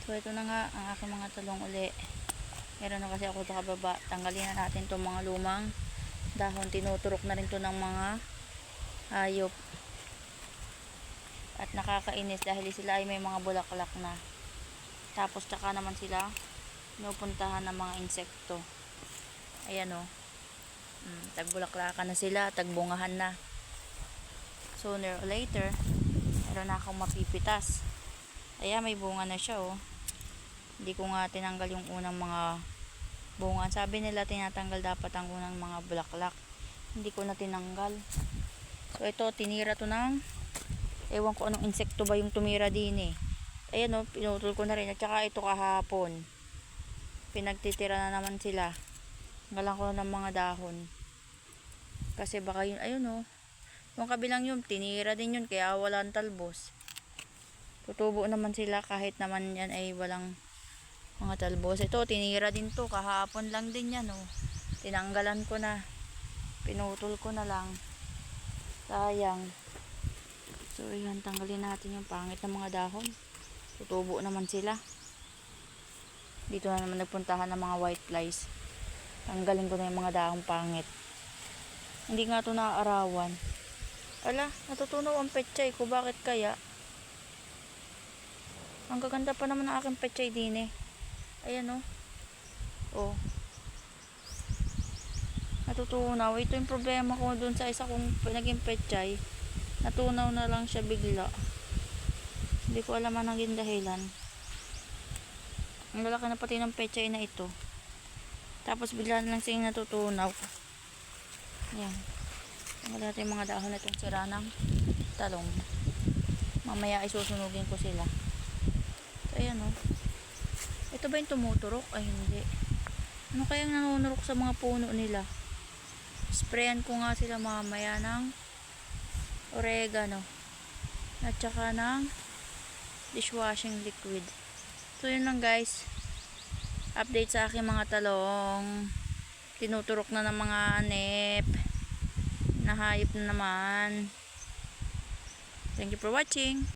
So ito na nga ang aking mga talong uli. Meron na kasi ako sa kababa. Tanggalin na natin itong mga lumang dahon. Tinuturok na rin to ng mga hayop. At nakakainis dahil sila ay may mga bulaklak na. Tapos tsaka naman sila pinupuntahan ng mga insekto. Ayan o. Tagbulaklakan na sila. Tagbungahan na. Sooner or later, meron na akong mapipitas. Ayan, may bunga na siya o. Hindi ko nga tinanggal yung unang mga bunga. Sabi nila tinatanggal dapat ang unang mga bulaklak. Hindi ko na tinanggal. So ito, tinira to ng ewan ko anong insekto ba yung tumira din eh. Ayan o, pinutol ko na rin. At saka ito kahapon, pinagtitira na naman sila. Tanggalan ko ng mga dahon. Kasi baka yun, ayun o. Yung kabilang yun, tinira din yun. Kaya walang talbos. Tutubo naman sila kahit naman yan ay walang mga talbos. Ito, tinira din to. Kahapon lang din yan, oh. Tinanggalan ko na. Pinutol ko na lang. Sayang. So, yan. Tanggalin natin yung pangit ng mga dahon. Tutubo naman sila. Dito na naman nagpuntahan ng mga white flies. Tanggalin ko na yung mga dahon pangit. Hindi nga ito naaarawan. Ala, natutunaw ang pechay ko. Bakit kaya? Ang gaganda pa naman ng aking pechay din eh. Ayan o. Oh. Natutunaw. Ito yung problema ko dun sa isa kong naging pechay. Natunaw na lang siya bigla. Hindi ko alam ang naging dahilan. Ang lalaki na pati ng pechay na ito. Tapos bigla na lang siyang natutunaw. Ayan. Tanggalin natin yung mga dahon na itong sira ng talong. Mamaya ay susunugin ko sila. So ayan o. Ito ba yung tumuturok? Ay hindi. Ano kayang nanunurok sa mga puno nila? Sprayan ko nga sila mamaya ng oregano. At saka ng dishwashing liquid. So yun lang guys. Update sa aking mga talong. Tinuturok na ng mga anep. Nahayop na naman. Thank you for watching.